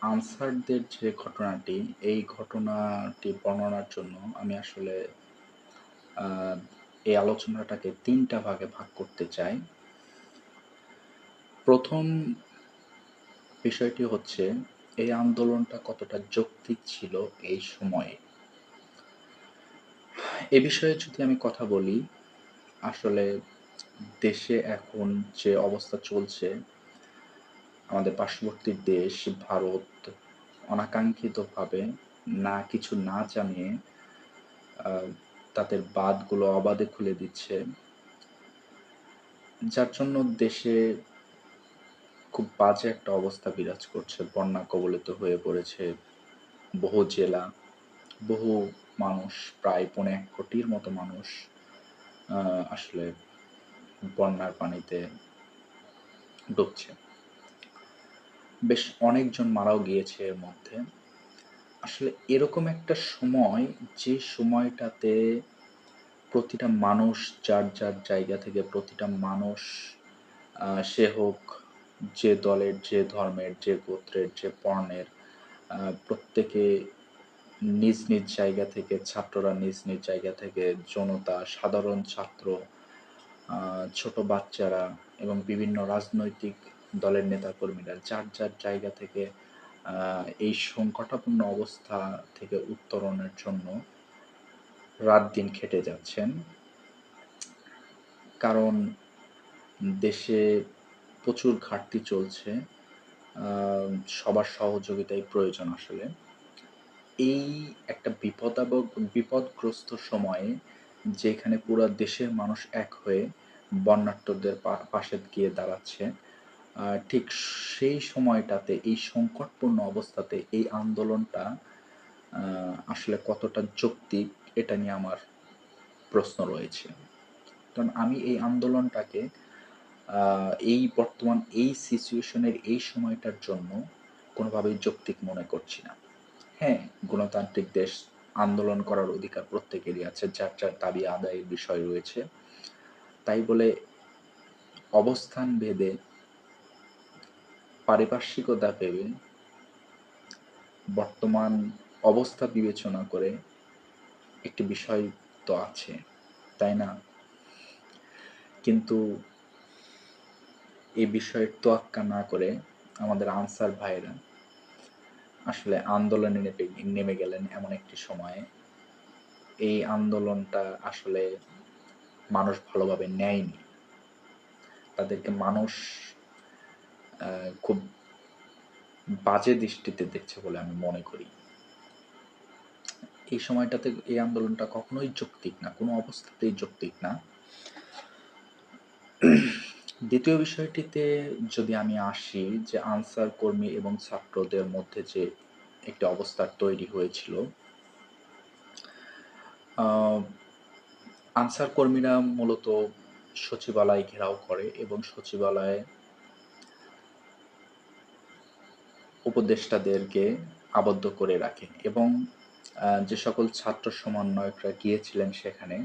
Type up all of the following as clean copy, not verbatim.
আনসারদের যে ঘটনাটি, এই ঘটনাটি বর্ণনার জন্য আমি আসলে আ এই আলোচনাটাকে ৩ টা ভাগে ভাগ করতে চাই। ১ম বিষয়টি হচ্ছে এই আন্দোলনটা কতটা যৌক্তিক ছিল এই সময়ে। এ বিষয়ে যদি আমি কথা বলি, আসলে দেশে এখন যে অবস্থা চলছে, আমাদের পার্শ্ববর্তী দেশ ভারত অনাকাঙ্ক্ষিতভাবে কিছু না জানিয়ে আ তাদের বাঁধগুলো অবাধে খুলে দিচ্ছে। যার জন্য দেশে খুব বাজে একটা অবস্থা বিরাজ করছে। বন্যা কবলিত হয়ে পড়েছে বহু জেলা, বহু মানুষ, প্রায় ১.৫ কোটির মতো মানুষ আ আসলে বন্যার পানিতে ডুবছে। বেশ অনেকজন মারাও গিয়েছে এর মধ্যে। আসলে এরকম একটা সময়, যে সময়টাতে প্রতিটা মানুষ যার জায়গা থেকে, প্রতিটা মানুষ সে হোক যে দলের, যে ধর্মের, যে গোত্রের, যে বর্ণের, প্রত্যেকে নিজ জায়গা থেকে, ছাত্ররা নিজ জায়গা থেকে, জনতা, সাধারণ ছাত্র, আ ছোট বাচ্চারা এবং বিভিন্ন রাজনৈতিক দলের নেতাকর্মীরা যার জায়গা থেকে আ এই সংকটাপন্ন অবস্থা থেকে উত্তরণের জন্য রাত-দিন খেটে যাচ্ছেন। কারণ দেশে প্রচুর ঘাটতি চলছে। আ সবার সহযোগিতাই প্রয়োজন আসলে। এই একটা বিপদগ্রস্ত সময়ে যেখানে পুরা দেশের মানুষ এক হয়ে বন্যার্তদের পাশে গিয়ে দাঁড়াচ্ছে, ঠিক সেই সময়টাতে, এই সংকটপূর্ণ অবস্থাতে এই আন্দোলনটা আ আসলে কতটা যৌক্তিক, এটা নিয়ে আমার প্রশ্ন রয়েছে। কারণ আমি এই আন্দোলনটাকে আ এই বর্তমান এই সিচুয়েশন এর এই সময়টার জন্য কোনোভাবেই যৌক্তিক মনে করছি না। হ্যাঁ, গণতান্ত্রিক দেশ, আন্দোলন করার অধিকার প্রত্যেকেরই আছে। যার দাবি আদায়ের বিষয় রয়েছে। তাই বলে অবস্থান ভেদে, পারিপার্শ্বিকতা ভেবে, বর্তমান অবস্থা বিবেচনা করে একটি বিষয় তো আছে, তাই না? কিন্তু এই বিষয়ের তোয়াক্কা না করে আমাদের আনসার ভাইয়েরা আসলে আন্দোলনে নেমে গেলেন এমন একটি সময়ে। এই আন্দোলনটা আসলে মানুষ ভালোভাবে নেয়নি। তাদেরকে মানুষ খুব বাজে দৃষ্টিতে দেখছে বলে আমি মনে করি। এই সময়টাতে এই আন্দোলনটা কখনোই যৌক্তিক না। কোনো অবস্থাতেই যৌক্তিক না। ২য় বিষয়টিতে যদি আমি আসি, যে আনসার কর্মী এবং ছাত্রদের মধ্যে যে একটি অবস্থা তৈরি হয়েছিল, আ আনসার কর্মীরা মূলত সচিবালয় ঘেরাও করে এবং সচিবালয়ে উপদেষ্টাদেরকে আবদ্ধ করে রাখে এবং যে সকল ছাত্র সমন্বয়করা গিয়েছিলেন সেখানে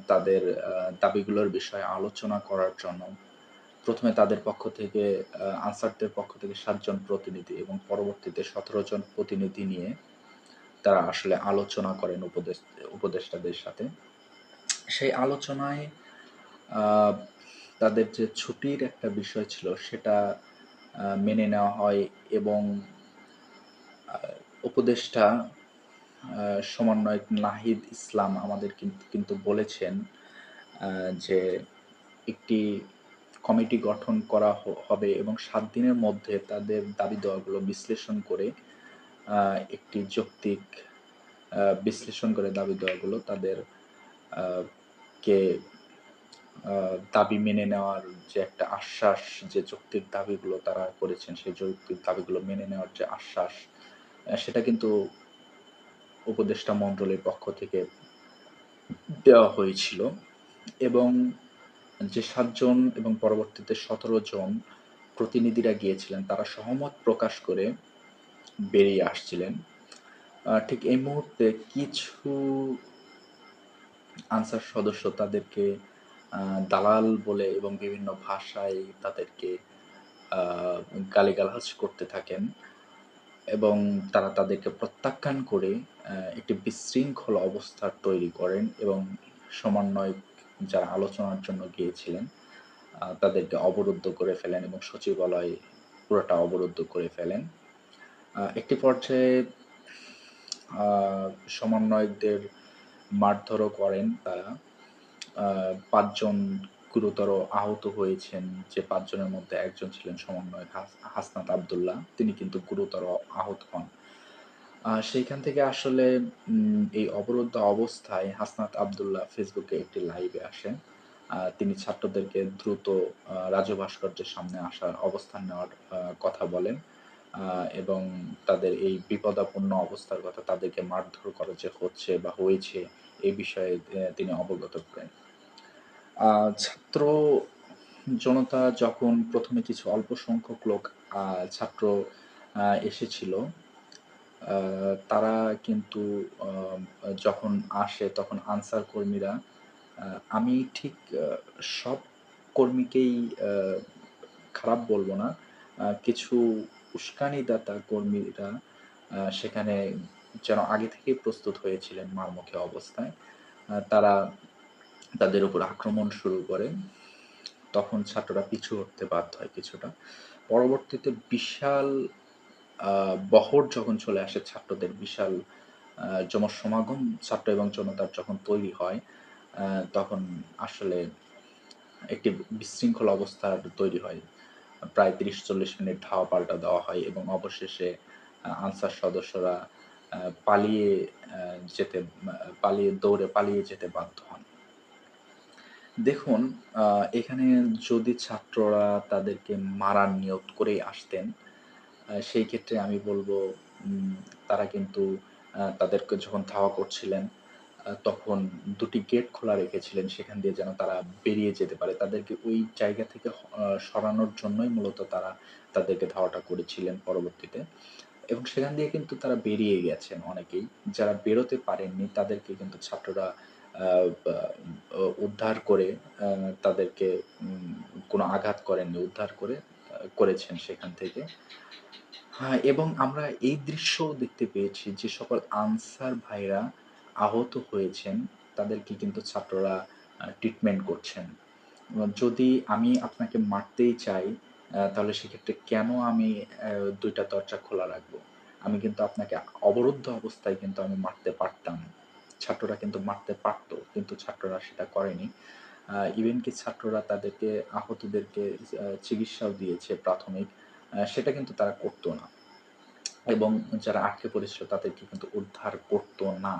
তাদের দাবিগুলোর বিষয়ে আলোচনা করার জন্য ১ম এ তাদের পক্ষ থেকে আনসারদের পক্ষ থেকে ৭ জন প্রতিনিধি এবং পরবর্তীতে ১৭ জন প্রতিনিধি নিয়ে তারা আসলে আলোচনা করেন উপদেষ্টাদের সাথে। সেই আলোচনায় আ তাদের যে ছুটির একটা বিষয় ছিল সেটা মেনে নেওয়া হয় এবং আ উপদেষ্টা সমন্বয়ক নাহিদ ইসলাম আমাদের কিন্তু বলেছেন আ যে একটি কমিটি গঠন করা হবে এবং ৭ দিনের মধ্যে তাদের দাবি-দেওয়াগুলো বিশ্লেষণ করে আ একটি যৌক্তিক বিশ্লেষণ করে দাবি-দেওয়াগুলো তাদের আ কে আ দাবি মেনে নেওয়ার যে একটা আশ্বাস, যে যৌক্তিক দাবিগুলো তারা করেছেন, সেই যৌক্তিক দাবিগুলো মেনে নেওয়ার যে আশ্বাস, সেটা কিন্তু উপদেষ্টা মণ্ডলীর পক্ষ থেকে দেওয়া হয়েছিল এবং যে ৭ জন এবং পরবর্তীতে ১৭ জন প্রতিনিধিরা গিয়েছিলেন, তারা সহমত প্রকাশ করে বেরিয়ে আসছিলেন। ঠিক এই মুহূর্তে কিছু আনসার সদস্য তাদেরকে দালাল বলে এবং বিভিন্ন ভাষায় তাদেরকে আ গালিগালাজ করতে থাকেন। এবং তারা তাদেরকে প্রত্যাখ্যান করে একটি বিশৃঙ্খল অবস্থা তৈরি করেন এবং সমন্বয়ক যারা আলোচনার জন্য গিয়েছিলেন তাদেরকে অবরুদ্ধ করে ফেলেন এবং সচিবালয় পুরোটা অবরুদ্ধ করে ফেলেন। একটি পর্যায়ে আ সমন্বয়কদের মারধরও করেন তারা। ৫ জন গুরুতর আহত হয়েছেন, যে ৫ জনের মধ্যে একজন ছিলেন সমন্বয়ক হাসনাত আব্দুল্লাহ। তিনি কিন্তু গুরুতর আহত হন। সেইখান থেকে আসলে এই অবরুদ্ধ অবস্থায় হাসনাত আব্দুল্লাহ ফেসবুকে একটি লাইভে আসেন। তিনি ছাত্রদেরকে দ্রুত রাজু ভাস্কর্যের সামনে আসার অবস্থান নেওয়ার কথা বলেন। আ এবং তাদের এই বিপদাপন্ন অবস্থার কথা, তাদেরকে মারধর করা যে হচ্ছে বা হয়েছে, এই বিষয়ে তিনি অবগত করেন। আ ছাত্র জনতা যখন ১ম এ কিছু অল্প সংখ্যক লোক আ ছাত্র এসেছিল, আ তারা কিন্তু আ যখন আসে তখন আনসার কর্মীরা, আ আমি ঠিক সব কর্মীকেই আ খারাপ বলব না। কিছু উস্কানিদাতা কর্মীরা সেখানে যেন আগে থেকেই প্রস্তুত হয়েছিলেন মারমুখী অবস্থায়। তারা তাদের উপর আক্রমণ শুরু করে। তখন ছাত্ররা পিছু হটতে বাধ্য হয় কিছুটা। পরবর্তীতে বিশাল আ বহর যখন চলে আসে ছাত্রদের, বিশাল জনসমাগম ছাত্র এবং জনতার যখন তৈরি হয়, আ তখন আসলে একটি বিশৃঙ্খল অবস্থার তৈরি হয়। প্রায় ৩০-৪০ মিনিট ধাওয়া পাল্টা দেওয়া হয় এবং অবশেষে আনসার সদস্যরা আ পালিয়ে আ যেতে মা পালিয়ে যেতে বাধ্য হন। দেখুন, আ এখানে যদি ছাত্ররা তাদেরকে মারার নিয়ত করেই আসতেন, সেই ক্ষেত্রে আমি বলব তারা কিন্তু তাদেরকে যখন ধাওয়া করছিলেন, তখন ২ টি গেট খোলা রেখেছিলেন সেখান দিয়ে যেন তারা বেরিয়ে যেতে পারে। তাদেরকে ওই জায়গা থেকে সরানোর জন্যই মূলত তারা তাদেরকে ধাওয়াটা করেছিলেন পরবর্তীতে। এবং সেখান দিয়ে কিন্তু তারা বেরিয়ে গেছেন অনেকেই। যারা বেরোতে পারেননি তাদেরকে কিন্তু ছাত্ররা আ বা উদ্ধার করে আ তাদেরকে কোনো আঘাত করেননি। উদ্ধার করে করেছেন সেখান থেকে। হ্যাঁ, এবং আমরা এই দৃশ্যও দেখতে পেয়েছি যে সকল আনসার ভাইরা আহত হয়েছেন, তাদেরকে কিন্তু ছাত্ররা ট্রিটমেন্ট করছেন। যদি আমি আপনাকে মারতেই চাই, তাহলে সেক্ষেত্রে কেন আমি ২ টা দরজা খোলা রাখবো? আমি কিন্তু আপনাকে অবরুদ্ধ অবস্থায় কিন্তু আমি মারতে পারতাম। ছাত্ররা কিন্তু মারতে পারত। কিন্তু ছাত্ররা সেটা করেনি। ইভেন কি ছাত্ররা তাদেরকে আহতদেরকে চিকিৎসাও দিয়েছে প্রাথমিক। সেটা কিন্তু তারা করত না। এবং যারা আটকে পড়েছিল তাদেরকে কিন্তু উদ্ধার করত না।